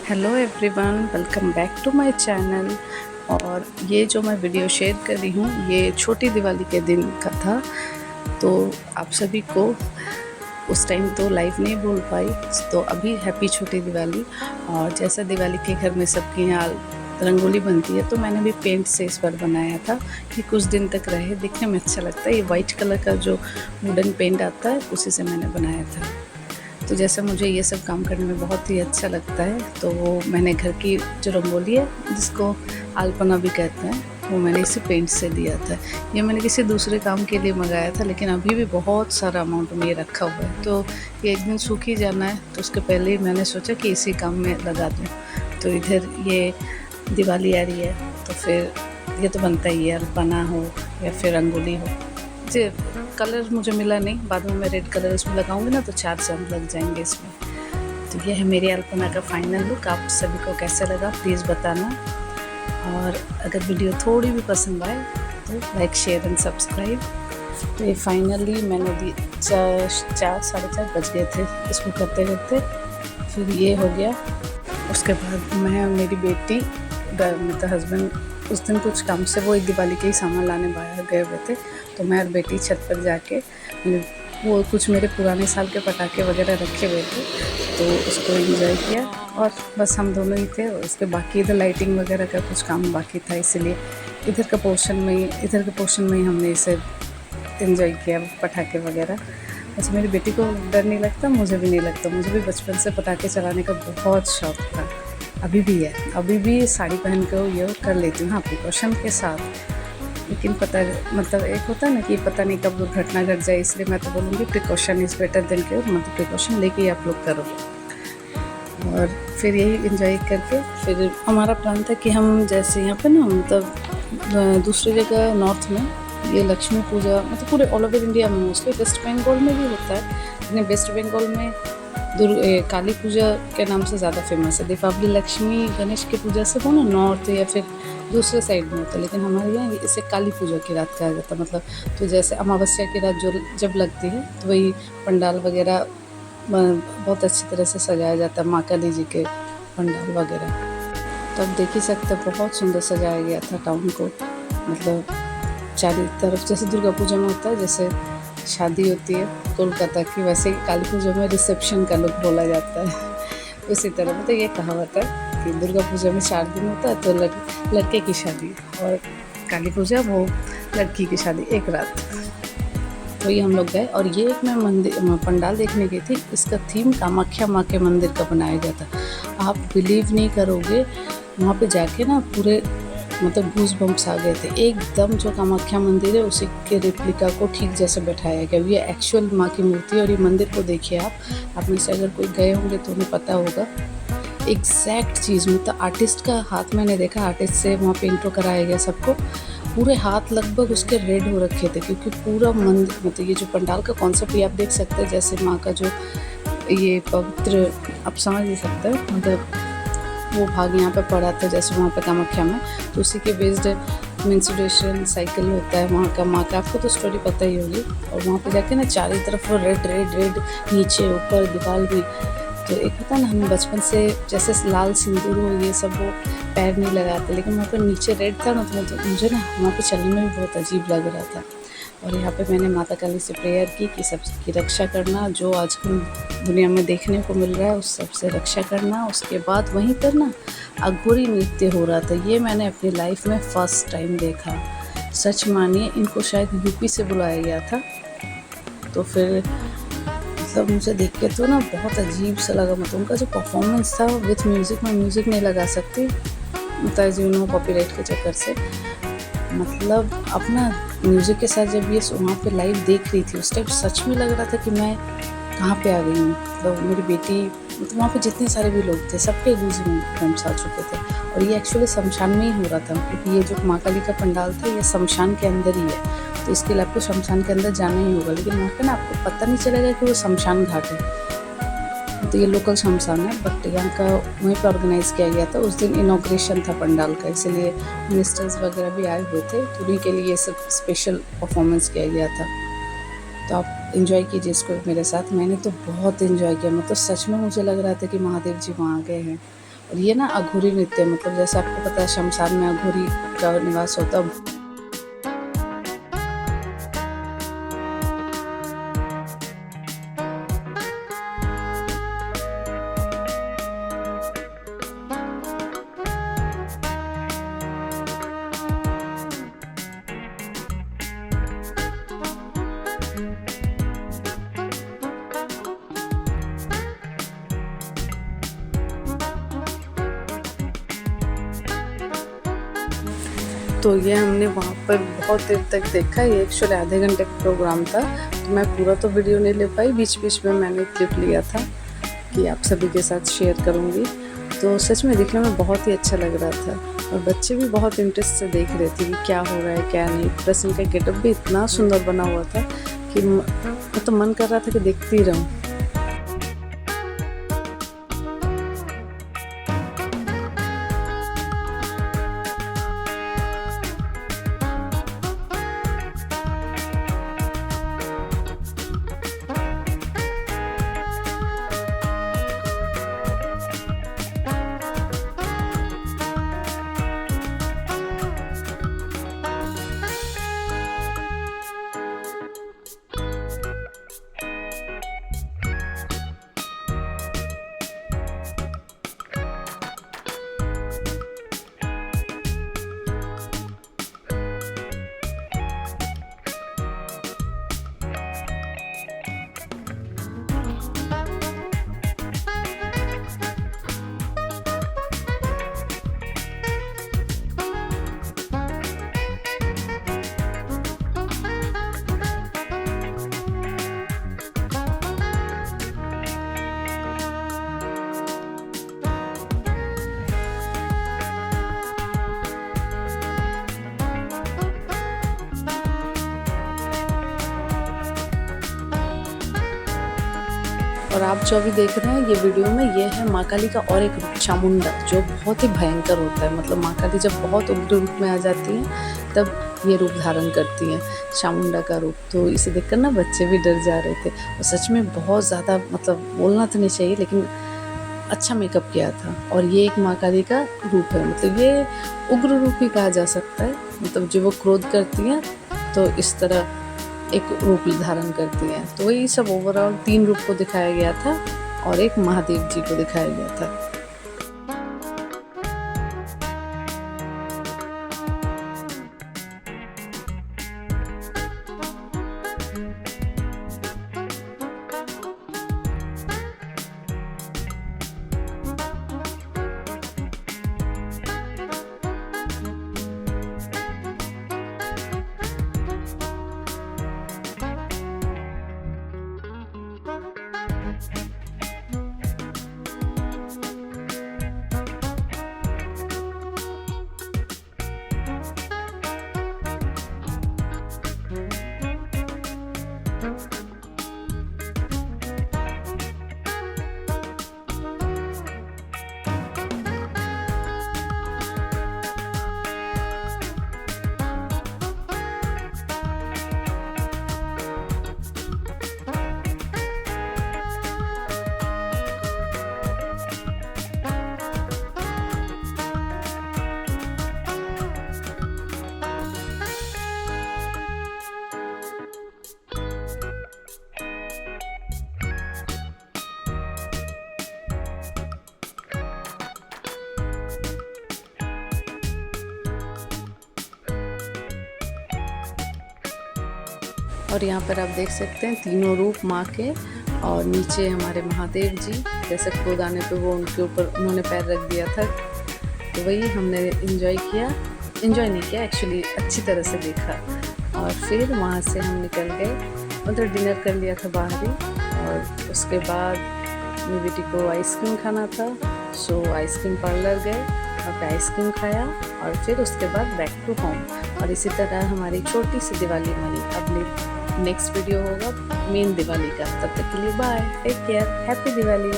Hello everyone, welcome back to my channel. और ये जो मैं वीडियो शेयर कर रही हूँ ये छोटी दिवाली के दिन का था। तो आप सभी को उस टाइम तो लाइव नहीं बोल पाई, तो अभी हैप्पी छोटी दिवाली। और जैसा दिवाली के घर में सबके यहाँ रंगोली बनती है, तो मैंने भी पेंट से इस पर बनाया था कि कुछ दिन तक रहे, दिखने में अच्छा लगता है। ये वाइट कलर का जो वुडन पेंट आता है उसी से मैंने बनाया था। तो जैसे मुझे ये सब काम करने में बहुत ही अच्छा लगता है, तो वो मैंने घर की जो रंगोली है जिसको अल्पना भी कहते हैं, वो मैंने इसी पेंट से दिया था। ये मैंने किसी दूसरे काम के लिए मंगाया था, लेकिन अभी भी बहुत सारा अमाउंट में ये रखा हुआ है, तो ये एक दिन सूख ही जाना है, तो उसके पहले ही मैंने सोचा कि इसी काम में लगा दूँ। तो इधर ये दिवाली आ रही है, तो फिर ये तो बनता ही है, अल्पना हो या फिर रंगोली हो। जी, कलर मुझे मिला नहीं, बाद में मैं रेड कलर इसमें लगाऊंगी ना तो 4 चांद लग जाएंगे इसमें। तो ये है मेरी अल्पना का फाइनल लुक। आप सभी को कैसा लगा प्लीज़ बताना, और अगर वीडियो थोड़ी भी पसंद आए तो लाइक शेयर एंड सब्सक्राइब। तो ये फाइनली मैंने 4 साढ़े 4 बज गए थे इसको करते करते, फिर ये हो गया। उसके बाद मैं और मेरी बेटी, मतलब हस्बैंड उस दिन कुछ काम से वो एक दिवाली के ही सामान लाने बाहर गए हुए थे, तो मैं और बेटी छत पर जाके वो कुछ मेरे पुराने साल के पटाखे वगैरह रखे हुए थे, तो उसको एंजॉय किया। और बस हम दोनों ही थे, और उसके बाकी इधर लाइटिंग वगैरह का कुछ काम बाकी था, इसलिए इधर के पोर्शन में ही हमने इसे एंजॉय किया, पटाखे वगैरह। बस मेरी बेटी को डर नहीं लगता, मुझे भी नहीं लगता। मुझे भी बचपन से पटाखे चलाने का बहुत शौक़ था, अभी भी है। अभी भी साड़ी पहन कर ये कर लेती हूँ, हाँ प्रिकॉशन के साथ। लेकिन पता मतलब एक होता है ना कि पता नहीं कब दुर्घटना घट जाए, इसलिए मैं तो बोलूँगी precaution is better than cure, मतलब प्रिकॉशन लेके ही आप लोग करो। और फिर यही एंजॉय करके फिर हमारा प्लान था कि हम जैसे यहाँ पे ना, मतलब दूसरी जगह नॉर्थ में ये लक्ष्मी पूजा, मतलब पूरे ऑल ओवर इंडिया में, मोस्टली वेस्ट बंगाल में भी होता है, लेकिन वेस्ट बंगाल में काली पूजा के नाम से ज़्यादा फेमस है। दीपावली लक्ष्मी गणेश की पूजा से वो ना नॉर्थ या फिर दूसरे साइड में होता है, लेकिन हमारे यहाँ इसे काली पूजा की रात कहा जाता है। मतलब तो जैसे अमावस्या की रात जो जब लगती है, तो वही पंडाल वगैरह बहुत अच्छी तरह से सजाया जाता है, माँ काली जी के पंडाल वगैरह। तो आप देख ही सकते हैं बहुत सुंदर सजाया गया था टाउन को, मतलब चारों तरफ जैसे दुर्गा पूजा में होता है, जैसे शादी होती है कोलकाता की, वैसे काली पूजा में रिसेप्शन का लुक बोला जाता है। उसी तरह मतलब ये कहावत है कि दुर्गा पूजा में 4 दिन होता है, तो लड़के की शादी, और काली पूजा वो लड़की की शादी एक रात। तो ये हम लोग गए, और ये एक मैं मंदिर पंडाल देखने गई थी, इसका थीम कामाख्या माँ के मंदिर का बनाया गया था। आप बिलीव नहीं करोगे, वहाँ पे जाके ना पूरे मतलब गूज बम्प्स आ गए थे एकदम। जो कामाख्या मंदिर है उसी के रेप्लिका को ठीक जैसे बैठाया गया, ये एक्चुअल माँ की मूर्ति है। और ये मंदिर को देखिए आप में से अगर कोई गए होंगे तो उन्हें पता होगा एग्जैक्ट चीज़, मतलब आर्टिस्ट का हाथ मैंने देखा, आर्टिस्ट से वहाँ पे इंट्रो कराया गया सबको। पूरे हाथ लगभग उसके रेड हो रखे थे, क्योंकि पूरा मंदिर, मतलब ये जो पंडाल का कॉन्सेप्ट ये आप देख सकते हैं, जैसे माँ का जो ये पवित्र, आप समझ नहीं सकते, मतलब वो भाग यहाँ पे पड़ा था जैसे वहाँ पे कामाख्या में, तो उसी के बेस्ड मेंस्ट्रुएशन साइकिल होता है वहाँ का माँ का, आपको तो स्टोरी पता ही होगी। और वहाँ पे जाके ना चारों तरफ वो रेड रेड रेड, नीचे ऊपर दीवार भी। तो एक होता है ना, हम बचपन से जैसे लाल सिंदूर हो ये सब वो पैर नहीं लगाते, लेकिन वहाँ पर नीचे रेड था ना, तो मुझे ना वहाँ पे चलने में भी बहुत अजीब लग रहा था। और यहाँ पे मैंने माता काली से प्रेयर की कि सबकी रक्षा करना, जो आजकल दुनिया में देखने को मिल रहा है उस सबसे रक्षा करना। उसके बाद वहीं पर ना अघोरी नृत्य हो रहा था, ये मैंने अपनी लाइफ में फ़र्स्ट टाइम देखा। सच मानिए, इनको शायद यूपी से बुलाया गया था। तो फिर मतलब मुझे देख के तो ना बहुत अजीब सा लगा, मतलब उनका जो परफॉर्मेंस था विथ म्यूज़िक, मैं म्यूज़िक नहीं लगा सकती, मतलब यू नो कॉपीराइट के चक्कर से। मतलब अपना म्यूज़िक के साथ जब ये वहाँ पे लाइव देख रही थी, उस टाइम सच में लग रहा था कि मैं कहाँ पे आ गई हूँ। मतलब मेरी बेटी, मतलब वहाँ पे जितने सारे भी लोग थे सबके गूज़बम्प्स आ चुके थे। और ये एक्चुअली शमशान में ही हो रहा था, क्योंकि ये जो माँ काली का पंडाल था ये शमशान के अंदर ही है, तो इसके लिए आपको शमशान के अंदर जाना ही होगा। लेकिन वहाँ पर ना आपको पता नहीं चलेगा कि वो शमशान घाट है, तो ये लोकल शमशान है, बट यहाँ का वहीं पर ऑर्गेनाइज़ किया गया था। उस दिन इनॉग्रेशन था पंडाल का, इसलिए मिनिस्टर्स वगैरह भी आए हुए थे, तो उन्हीं के लिए सब स्पेशल परफॉर्मेंस किया गया था। तो आप इन्जॉय कीजिए इसको मेरे साथ। मैंने तो बहुत इन्जॉय किया, मतलब सच में मुझे लग रहा था कि महादेव जी वहाँ आ गए हैं। और ये ना अघोरी नृत्य, मतलब जैसे आपको पता है शमशान में अघोरी का निवास होता है। तो ये हमने वहाँ पर बहुत देर तक देखा। ये एक्चुअली आधे घंटे का प्रोग्राम था, तो मैं पूरा तो वीडियो नहीं ले पाई, बीच बीच में मैंने क्लिप लिया था कि आप सभी के साथ शेयर करूँगी। तो सच में दिखने में बहुत ही अच्छा लग रहा था और बच्चे भी बहुत इंटरेस्ट से देख रहे थे कि क्या हो रहा है क्या नहीं। प्लस इनका गेटअप भी इतना सुंदर बना हुआ था कि तो मन कर रहा था कि देखती ही रहूँ। और आप जो अभी देख रहे हैं ये वीडियो में, ये है माँ काली का और एक रूप चामुंडा, जो बहुत ही भयंकर होता है। मतलब माँ काली जब बहुत उग्र रूप में आ जाती हैं तब ये रूप धारण करती हैं, चामुंडा का रूप। तो इसे देखकर ना बच्चे भी डर जा रहे थे और सच में बहुत ज़्यादा, मतलब बोलना तो नहीं चाहिए लेकिन अच्छा मेकअप किया था। और ये एक माँ काली का रूप है, मतलब ये उग्र रूप ही कहा जा सकता है। मतलब जब वो क्रोध करती हैं तो इस तरह एक रूप धारण करती हैं। तो वही सब ओवरऑल 3 रूप को दिखाया गया था और एक महादेव जी को दिखाया गया था। और यहाँ पर आप देख सकते हैं तीनों रूप माँ के, और नीचे हमारे महादेव जी, जैसे क्रोध आने पे वो उनके ऊपर उन्होंने पैर रख दिया था। तो वही हमने एंजॉय नहीं किया एक्चुअली, अच्छी तरह से देखा। और फिर वहाँ से हम निकल गए, मतलब डिनर कर लिया था बाहर ही। और उसके बाद मेरी बेटी को आइसक्रीम खाना था, सो आइसक्रीम पार्लर गए और आइसक्रीम खाया और फिर उसके बाद बैक टू होम। और इसी तरह हमारी छोटी सी दिवाली मनी। अब नेक्स्ट वीडियो होगा मेन दिवाली का, तब तक के लिए bye, take care, happy Diwali.